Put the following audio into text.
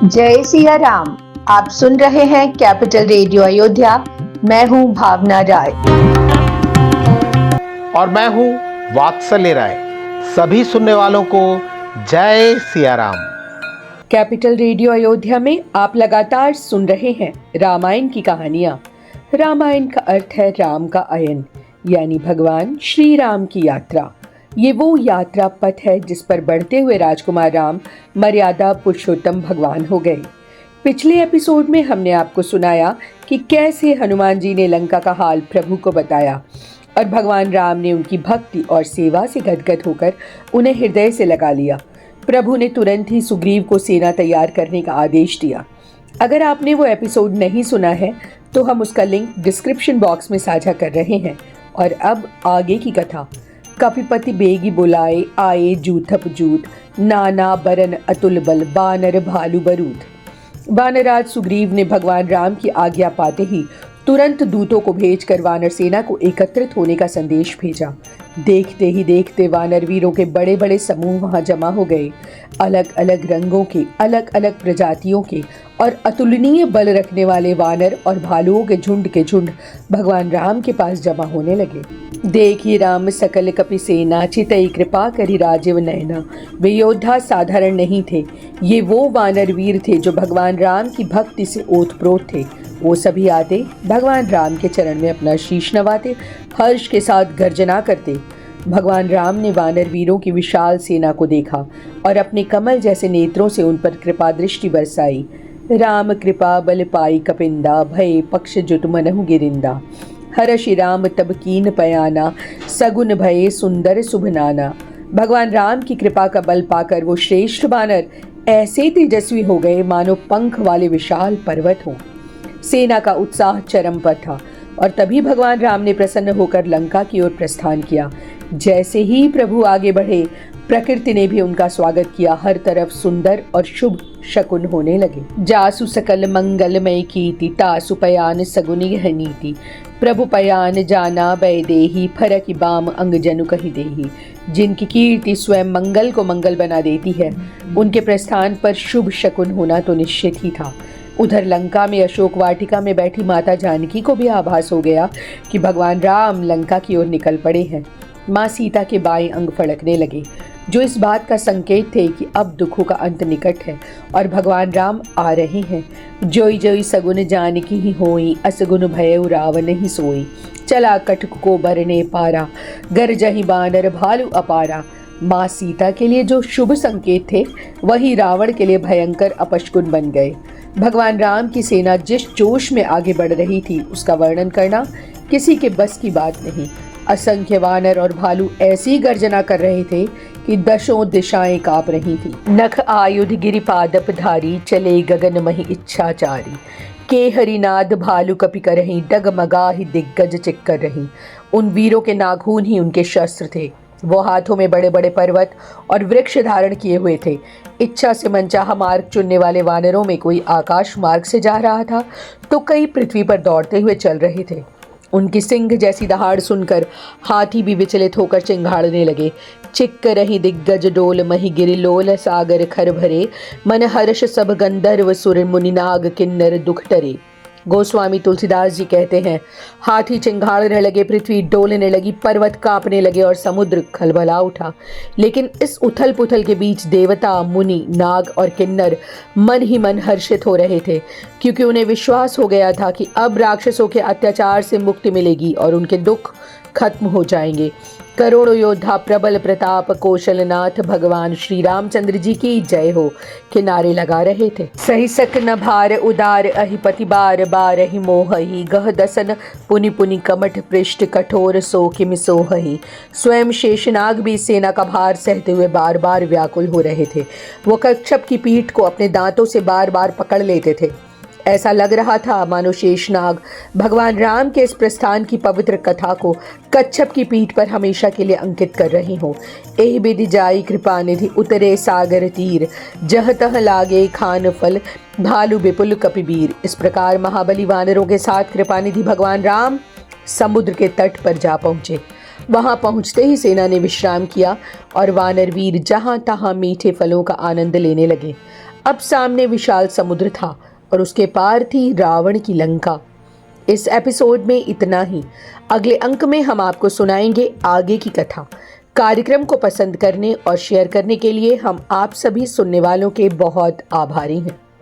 जय सिया राम। आप सुन रहे हैं कैपिटल रेडियो अयोध्या। मैं हूं भावना राय और मैं हूं वात्सल्य राय। सभी सुनने वालों को जय सिया राम। कैपिटल रेडियो अयोध्या में आप लगातार सुन रहे हैं रामायण की कहानियां। रामायण का अर्थ है राम का अयन, यानी भगवान श्री राम की यात्रा। ये वो यात्रा पथ है जिस पर बढ़ते हुए राजकुमार राम मर्यादा पुरुषोत्तम भगवान हो गए। पिछले एपिसोड में हमने आपको सुनाया कि कैसे हनुमान जी ने लंका का हाल प्रभु को बताया और भगवान राम ने उनकी भक्ति और सेवा से गदगद होकर उन्हें हृदय से लगा लिया। प्रभु ने तुरंत ही सुग्रीव को सेना तैयार करने का आदेश दिया। अगर आपने वो एपिसोड नहीं सुना है तो हम उसका लिंक डिस्क्रिप्शन बॉक्स में साझा कर रहे हैं। और अब आगे की कथा। कपिपति बेगी बुलाए आए जूथप जूथ, नाना बरन अतुल बल बानर भालू बरूद। वानराज सुग्रीव ने भगवान राम की आज्ञा पाते ही तुरंत दूतों को भेजकर वानर सेना को एकत्रित होने का संदेश भेजा। देखते ही देखते वानर वीरों के बड़े बड़े समूह वहां जमा हो गए। अलग अलग रंगों के, अलग अलग प्रजातियों के और अतुलनीय बल रखने वाले वानर और भालुओं के झुंड भगवान राम के पास जमा होने लगे। देखी राम सकल कपि सेना, चितई कृपा करी राजीव नयना। वे योद्धा साधारण नहीं थे, ये वो वानर वीर थे जो भगवान राम की भक्ति से ओतप्रोत थे। वो सभी आते, भगवान राम के चरण में अपना शीश नवाते, हर्ष के साथ गर्जना करते। भगवान राम ने वानर वीरों की विशाल सेना को देखा और अपने कमल जैसे नेत्रों से उन पर कृपा दृष्टि बरसाई। राम कृपा बल पाई कपिंदा, भय पक्ष जुट मनहु गिरिंदा। हर्षि राम तब कीन पयाना, सगुन भये सुंदर शुभनाना। भगवान राम की कृपा का बल पाकर वो श्रेष्ठ वानर ऐसे तेजस्वी हो गए मानो पंख वाले विशाल पर्वत हों। सेना का उत्साह चरम पर था और तभी भगवान राम ने प्रसन्न होकर लंका की ओर प्रस्थान किया। जैसे ही प्रभु आगे बढ़े, प्रकृति ने भी उनका स्वागत किया। हर तरफ सुंदर और शुभ शकुन होने लगे। जासु सकल मंगलमय कीति, तासु पयान सगुनि यह नीति। प्रभु पयान जाना बैदेही, फरकि बाम अंग जनु कहि देही। जिनकी कीर्ति स्वयं मंगल को मंगल बना देती है, उनके प्रस्थान पर शुभ शकुन होना तो निश्चित ही था। उधर लंका में अशोक वाटिका में बैठी माता जानकी को भी आभास हो गया कि भगवान राम लंका की ओर निकल पड़े हैं। माँ सीता के बाएं अंग फड़कने लगे, जो इस बात का संकेत थे कि अब दुखों का अंत निकट है और भगवान राम आ रहे हैं। जोई जोई सगुन जानकी ही होई, असगुन भयउ रावण ही सोई। चला कटक को बरने पारा, गरजहि बानर भालू अपारा। माँ सीता के लिए जो शुभ संकेत थे, वही रावण के लिए भयंकर अपशकुन बन गए। भगवान राम की सेना जिस जोश में आगे बढ़ रही थी, उसका वर्णन करना किसी के बस की बात नहीं। असंख्य वानर और भालू ऐसी गर्जना कर रहे थे कि दशों दिशाएं कांप रही थी। नख आयुध गिरिपादप धारी, चले गगन मही इच्छाचारी। के हरिनाद भालू कपि करही, डगमगाहि दिग्गज चिक्कर रही। उन वीरों के नाखून ही उनके शस्त्र थे। वो हाथों में बड़े बड़े पर्वत और वृक्ष धारण किए हुए थे। इच्छा से मनचाहा मार्ग चुनने वाले वानरों में कोई आकाश मार्ग से जा रहा था तो कई पृथ्वी पर दौड़ते हुए चल रहे थे। उनकी सिंह जैसी दहाड़ सुनकर हाथी भी विचलित होकर चिंघाड़ने लगे। चिक्क रही दिग्गज डोल, मही गिरि लोल सागर खर भरे। मन हर्ष सब गंधर्व सुर, मुनि नाग किन्नर दुख टरे। गोस्वामी तुलसीदास जी कहते हैं, हाथी चिंघाड़ने लगे, पृथ्वी डोलने लगी, पर्वत कांपने लगे और समुद्र खलबला उठा। लेकिन इस उथल पुथल के बीच देवता, मुनि, नाग और किन्नर मन ही मन हर्षित हो रहे थे, क्योंकि उन्हें विश्वास हो गया था कि अब राक्षसों के अत्याचार से मुक्ति मिलेगी और उनके दुख खत्म हो जाएंगे। करोड़ों योद्धा प्रबल प्रताप कौशलनाथ भगवान श्री रामचंद्र जी की जय हो के नारे लगा रहे थे। सही सक न भार उदार अहिपति बार बार ही मोहही। गह दसन पुनि पुनि कमठ पृष्ठ, कठोर सो किम सोहही। स्वयं शेषनाग भी सेना का भार सहते हुए बार बार व्याकुल हो रहे थे। वो कच्छप की पीठ को अपने दांतों से बार बार पकड़ लेते थे। ऐसा लग रहा था मानो शेषनाग भगवान राम के इस प्रस्थान की पवित्र कथा को कच्छप की पीठ पर हमेशा के लिए अंकित कर रही हो। एहि बिधि जाई कृपा निधि, उतरे सागर तीर। जह तह लागे खान फल, भालू विपुल कपिबीर। इस प्रकार महाबली वानरों के साथ कृपानिधि भगवान राम समुद्र के तट पर जा पहुंचे। वहां पहुंचते ही सेना ने विश्राम किया और वानर वीर जहां तहां मीठे फलों का आनंद लेने लगे। अब सामने विशाल समुद्र था और उसके पार थी रावण की लंका। इस एपिसोड में इतना ही। अगले अंक में हम आपको सुनाएंगे आगे की कथा। कार्यक्रम को पसंद करने और शेयर करने के लिए हम आप सभी सुनने वालों के बहुत आभारी हैं।